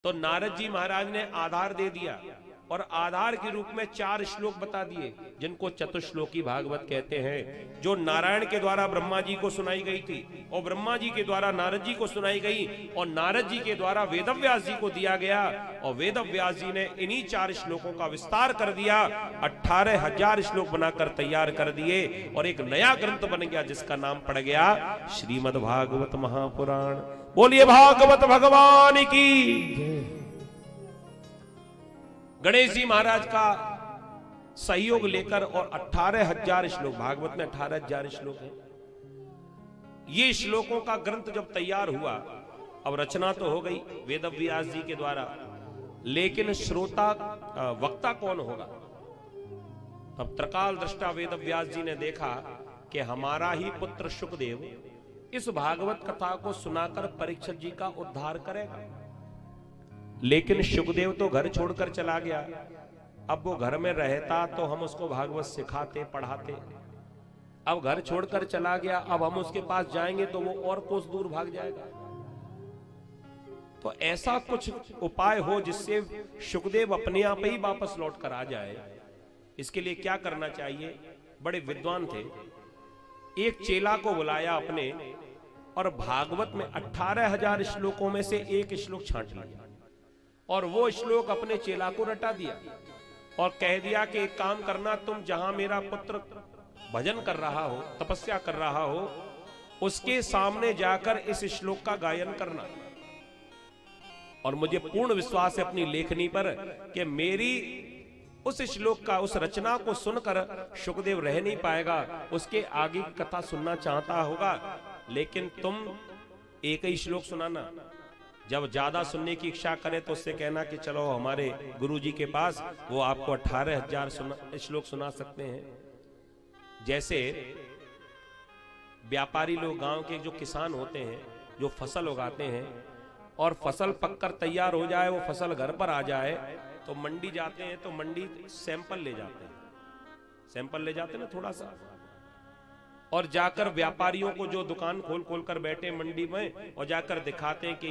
तो नारद जी महाराज ने आधार दे दिया और आधार के रूप में 4 श्लोक बता दिए, जिनको चतुश्लोकी भागवत कहते हैं, जो नारायण के द्वारा ब्रह्मा जी को सुनाई गई थी और ब्रह्मा जी के द्वारा नारद जी को सुनाई गई और नारद जी के द्वारा वेदव्यास जी को दिया गया और वेदव्यास जी ने इन्हीं 4 श्लोकों का विस्तार कर दिया, 18,000 श्लोक बनाकर तैयार कर दिए और एक नया ग्रंथ बन गया जिसका नाम पड़ गया श्रीमद् भागवत महापुराण। बोलिए भागवत भगवान की। गणेश जी महाराज का सहयोग लेकर और 18,000 श्लोक, भागवत में 18,000 श्लोक हैं। ये श्लोकों का ग्रंथ जब तैयार हुआ, अब रचना तो हो गई वेदव्यास जी के द्वारा, लेकिन श्रोता वक्ता कौन होगा? तब त्रिकाल दृष्टा वेदव्यास जी ने देखा कि हमारा ही पुत्र शुकदेव इस भागवत कथा को सुनाकर परीक्षित जी का उद्धार करेगा। लेकिन शुकदेव तो घर छोड़कर चला गया, अब वो घर में रहता तो हम उसको भागवत सिखाते पढ़ाते। अब घर छोड़कर चला गया, अब हम उसके पास जाएंगे तो वो और कोस दूर भाग जाएगा। तो ऐसा कुछ उपाय हो जिससे शुकदेव अपने आप ही वापस लौट कर आ जाए। इसके लिए क्या करना चाहिए? बड़े विद्वान थे, एक चेला को बुलाया अपने और भागवत में 18,000 श्लोकों में से एक श्लोक छांट लिया और वो श्लोक अपने चेला को रटा दिया और कह दिया कि एक काम करना, तुम जहां मेरा पुत्र भजन कर रहा हो, तपस्या कर रहा हो, उसके सामने जाकर इस श्लोक का गायन करना। और मुझे पूर्ण विश्वास है अपनी लेखनी पर कि मेरी उस श्लोक का, उस रचना को सुनकर शुकदेव रह नहीं पाएगा, उसके आगे की कथा सुनना चाहता होगा। लेकिन तुम एक ही श्लोक सुनाना, जब ज्यादा सुनने की इच्छा करे तो उससे कहना कि चलो हमारे गुरुजी के पास, वो आपको 18,000 श्लोक सुना सकते हैं। जैसे व्यापारी लोग, गांव के जो किसान होते हैं, जो फसल उगाते हैं और फसल पककर तैयार हो जाए, वो फसल घर पर आ जाए तो मंडी जाते हैं, तो मंडी सैंपल ले जाते हैं, सैंपल ले जाते हैं ना थोड़ा सा, और जाकर व्यापारियों को जो दुकान खोल खोल कर बैठे मंडी में, और जाकर दिखाते हैं कि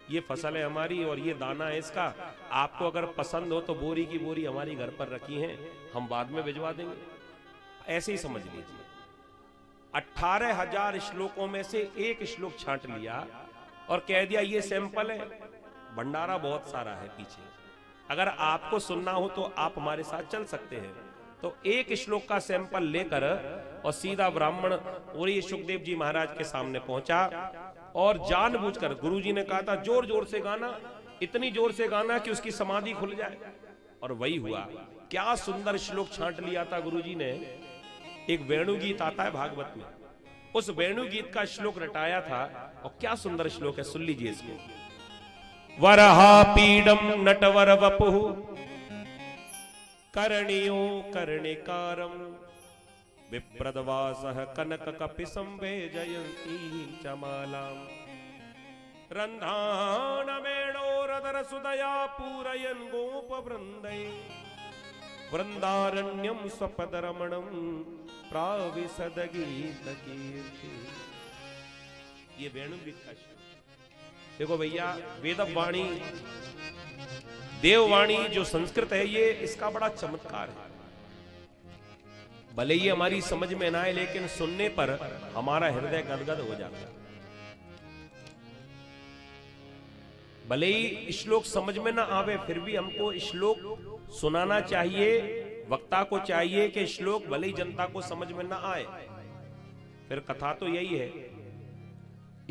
ये फसल है हमारी और ये दाना है इसका, आपको अगर पसंद हो तो बोरी की बोरी हमारी घर पर रखी है, हम बाद में भिजवा देंगे। ऐसे ही समझ लीजिए, 18,000 श्लोकों में से एक श्लोक छांट लिया और कह दिया ये सैंपल है, भंडारा बहुत सारा है पीछे, अगर आपको सुनना हो तो आप हमारे साथ चल सकते हैं। तो एक श्लोक का सैंपल लेकर और सीधा ब्राह्मण और ये शुकदेव जी महाराज के सामने पहुंचा और जानबूझकर, गुरुजी ने कहा था जोर जोर से गाना, इतनी जोर से गाना कि उसकी समाधि खुल जाए, और वही हुआ। क्या सुंदर श्लोक छांट लिया था गुरुजी ने। एक वेणु गीत आता है भागवत में, उस वेणु गीत का श्लोक रटाया था और क्या सुंदर श्लोक है, सुन लीजिए इसको। वरहा पीडम नटवर वपुः करणियो कर्णिकारम विप्रदवासः कनक कपि संवेजयन्ती चमालाम रंधानमेणोरदर सुदया पूरयन् गोप वृंदै वृंदारण्यम स्वपदरमणम प्राविशद गीत कीर्ति। ये वेणुगीत का श्लोक देखो भैया, वेदवाणी देववाणी जो संस्कृत है, ये इसका बड़ा चमत्कार है। भले ही हमारी समझ में ना आए, लेकिन सुनने पर हमारा हृदय गदगद हो जाता है। भले ही श्लोक समझ में ना आवे, फिर भी हमको श्लोक सुनाना चाहिए, वक्ता को चाहिए कि श्लोक भले ही जनता को समझ में ना आए, फिर कथा तो यही है,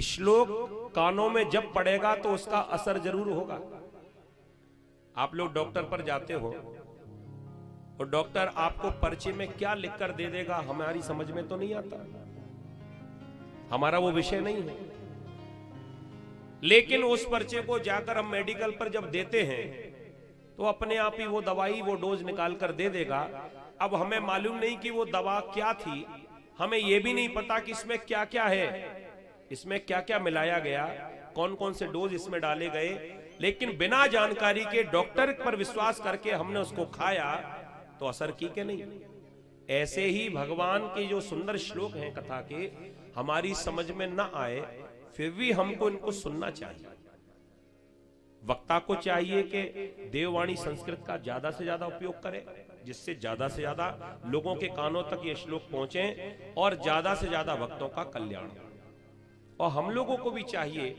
श्लोक कानों में जब पड़ेगा तो उसका असर जरूर होगा। आप लोग डॉक्टर पर जाते हो और डॉक्टर आपको पर्चे में क्या लिखकर दे देगा, हमारी समझ में तो नहीं आता, हमारा वो विषय नहीं है। लेकिन उस पर्चे को जाकर हम मेडिकल पर जब देते हैं तो अपने आप ही वो दवाई, वो डोज निकाल कर दे देगा। अब हमें मालूम नहीं कि वो दवा क्या थी, हमें ये भी नहीं पता कि इसमें क्या क्या है, इसमें क्या क्या मिलाया गया, कौन कौन से डोज इसमें डाले गए, लेकिन बिना जानकारी के डॉक्टर पर विश्वास करके हमने उसको खाया तो असर की के नहीं। ऐसे ही भगवान के जो सुंदर श्लोक हैं कथा के, हमारी समझ में ना आए फिर भी हमको इनको सुनना चाहिए। वक्ता को चाहिए कि देववाणी संस्कृत का ज्यादा से ज्यादा उपयोग करे, जिससे ज्यादा से ज्यादा लोगों के कानों तक ये श्लोक पहुंचे और ज्यादा से ज्यादा भक्तों का कल्याण हो। और हम लोगों को भी चाहिए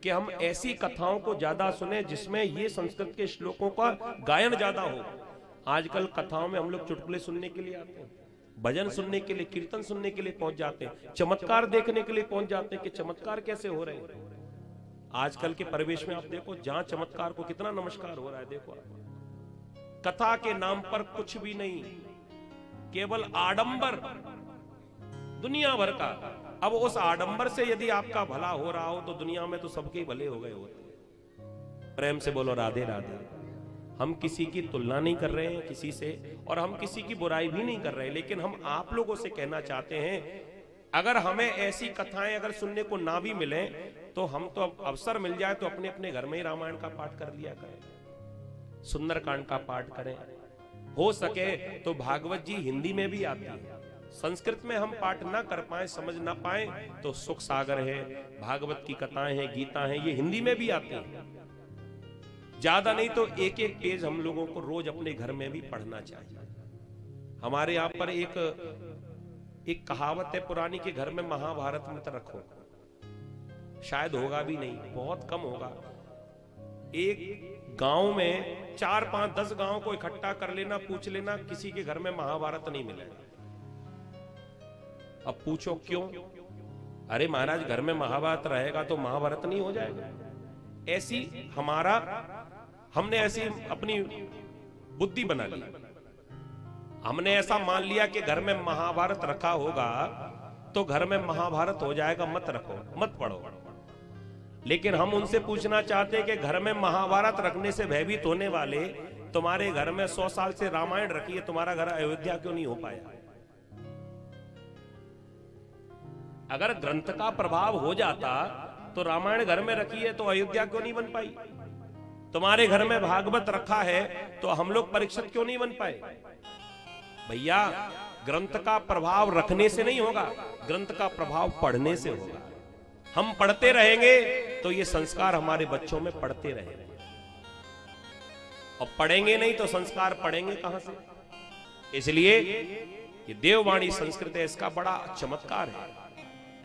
कि हम ऐसी कथाओं को ज्यादा सुने जिसमें ये संस्कृत के श्लोकों का गायन ज्यादा हो। आजकल कथाओं में हम लोग चुटकुले सुनने के लिए आते हैं, भजन सुनने के लिए, कीर्तन सुनने के लिए पहुंच जाते हैं, चमत्कार देखने के लिए पहुंच जाते हैं कि चमत्कार कैसे हो रहे हैं। आजकल के परिवेश में आप देखो, जहां चमत्कार को कितना नमस्कार हो रहा है, देखो आप। कथा के नाम पर कुछ भी नहीं, केवल आडंबर दुनिया भर का। अब उस आडंबर से यदि आपका भला हो रहा हो तो दुनिया में तो सबके भले हो गए होते। प्रेम से बोलो राधे राधे। हम किसी की तुलना नहीं कर रहे हैं किसी से, और हम किसी की बुराई भी नहीं कर रहे हैं, लेकिन हम आप लोगों से कहना चाहते हैं, अगर हमें ऐसी कथाएं अगर सुनने को ना भी मिले तो हम तो अवसर मिल जाए तो अपने अपने घर में ही रामायण का पाठ कर लिया करें, सुंदरकांड का पाठ करें, हो सके तो भागवत जी हिंदी में भी आती है। संस्कृत में हम पाठ ना कर पाए, समझ ना पाए तो सुख सागर है, भागवत की कथाएं हैं, गीता हैं, ये हिंदी में भी आती है। ज्यादा नहीं तो एक एक पेज हम लोगों को रोज अपने घर में भी पढ़ना चाहिए। हमारे यहाँ पर एक कहावत है पुरानी के घर में महाभारत मत रखो। शायद होगा भी नहीं, बहुत कम होगा। एक गांव में 4, 5, 10 गांव को इकट्ठा कर लेना, पूछ लेना, किसी के घर में महाभारत नहीं मिलेगा। अब पूछो क्यों? अरे महाराज, घर में महाभारत रहेगा तो महाभारत नहीं हो जाएगा। ऐसी हमने ऐसी अपनी बुद्धि बना ली, हमने ऐसा मान लिया कि घर में महाभारत रखा होगा तो घर में महाभारत हो जाएगा, मत रखो, मत पढ़ो। लेकिन हम उनसे पूछना चाहते हैं कि घर में महाभारत रखने से भयभीत होने वाले तुम्हारे घर में 100 साल से रामायण रखी है, तुम्हारा घर अयोध्या क्यों नहीं हो पाया? अगर ग्रंथ का प्रभाव हो जाता तो रामायण घर में रखी है तो अयोध्या क्यों नहीं बन पाई? तुम्हारे घर में भागवत रखा है तो हम लोग परीक्षित क्यों नहीं बन पाए? भैया, ग्रंथ का प्रभाव रखने से नहीं होगा, ग्रंथ का प्रभाव पढ़ने से होगा। हम पढ़ते रहेंगे तो ये संस्कार हमारे बच्चों में पढ़ते रहेंगे, और पढ़ेंगे नहीं तो संस्कार पढ़ेंगे कहां से? इसलिए ये देववाणी संस्कृत है, इसका बड़ा चमत्कार है।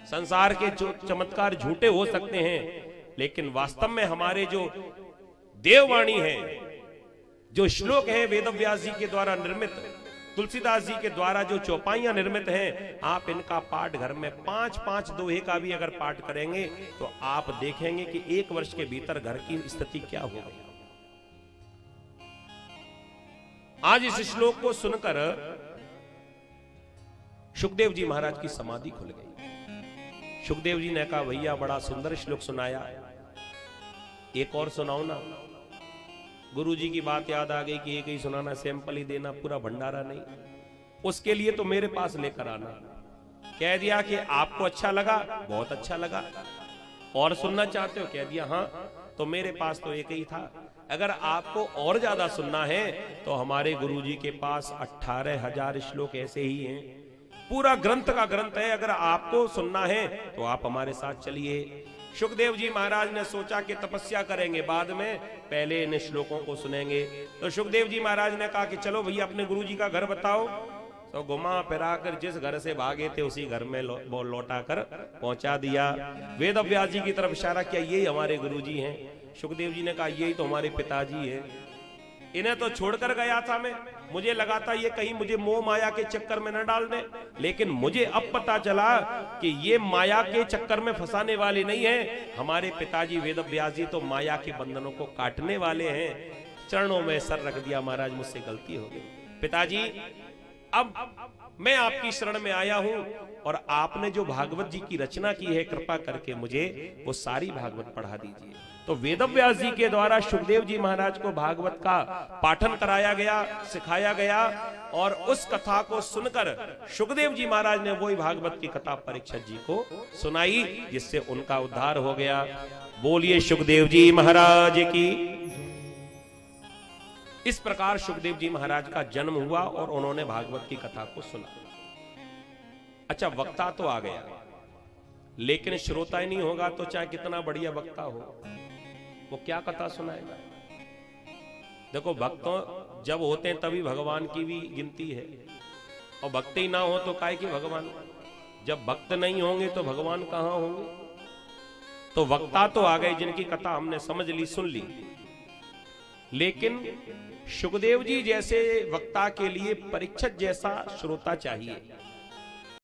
संसार के जो चमत्कार झूठे हो सकते हैं, लेकिन वास्तव में हमारे जो देववाणी है, जो श्लोक है वेदव्यास जी के द्वारा निर्मित, तुलसीदास जी के द्वारा जो चौपाइयां निर्मित हैं, आप इनका पाठ घर में 5-5 दोहे का भी अगर पाठ करेंगे तो आप देखेंगे कि 1 वर्ष के भीतर घर की स्थिति क्या हो गई। आज इस श्लोक को सुनकर सुखदेव जी महाराज की समाधि खुल गई। सुखदेव जी ने कहा, भैया बड़ा सुंदर श्लोक सुनाया, एक और सुनाओ ना। गुरु जी की बात याद आ गई कि एक ही सुनाना, सैंपल ही देना, पूरा भंडारा नहीं। उसके लिए तो मेरे पास लेकर आना। कह दिया कि आपको अच्छा लगा, बहुत अच्छा लगा, और सुनना चाहते हो? कह दिया हाँ। तो मेरे पास तो एक ही था। अगर आपको और ज्यादा सुनना है तो हमारे गुरु जी के पास 18,000 श्लोक ऐसे ही हैं, पूरा ग्रंथ का ग्रंथ है। अगर आपको सुनना है तो आप हमारे साथ चलिए। सुखदेव जी महाराज ने सोचा कि तपस्या करेंगे बाद में, पहले इन श्लोकों को सुनेंगे। तो सुखदेव जी महाराज ने कहा कि चलो भैया अपने गुरु जी का घर बताओ। तो घुमा फिरा कर जिस घर से भागे थे उसी घर में लौटा कर पहुंचा दिया। वेदव्यास जी की तरफ इशारा किया, यही हमारे गुरु जी हैं। सुखदेव जी ने कहा, यही तो हमारे पिताजी हैं। इन्हें तो छोड़कर गया था मैं, मुझे लगा था ये कहीं मुझे मोह माया के चक्कर में न डाल दे, लेकिन मुझे अब पता चला कि ये माया के चक्कर में फंसाने वाले नहीं हैं। हमारे पिताजी वेदव्यास जी तो माया के बंधनों को काटने वाले हैं। चरणों में सर रख दिया, महाराज मुझसे गलती हो गई। पिताजी, अब मैं आपकी शरण में आया हूं और आपने जो भागवत जी की रचना की है, कृपा करके मुझे वो सारी भागवत पढ़ा दीजिए। तो वेदव्यास जी के द्वारा सुखदेव जी महाराज को भागवत का पाठन कराया गया, सिखाया गया, और उस कथा को सुनकर सुखदेव जी महाराज ने वही भागवत की कथा परीक्षित जी को सुनाई, जिससे उनका उद्धार हो गया। बोलिए सुखदेव जी महाराज की। इस प्रकार सुखदेव जी महाराज का जन्म हुआ और उन्होंने भागवत की कथा को सुना। अच्छा, वक्ता तो आ गया, लेकिन श्रोता ही नहीं होगा तो चाहे कितना बढ़िया वक्ता हो, वो क्या कथा सुनाएगा? देखो, भक्तों जब होते हैं तभी भगवान की भी गिनती है, और भक्त ही ना हो तो काय की भगवान? जब भक्त नहीं होंगे तो भगवान कहां होंगे? तो वक्ता तो आ गए जिनकी कथा हमने समझ ली, सुन ली, लेकिन सुखदेव जी जैसे वक्ता के लिए परीक्षित जैसा श्रोता चाहिए।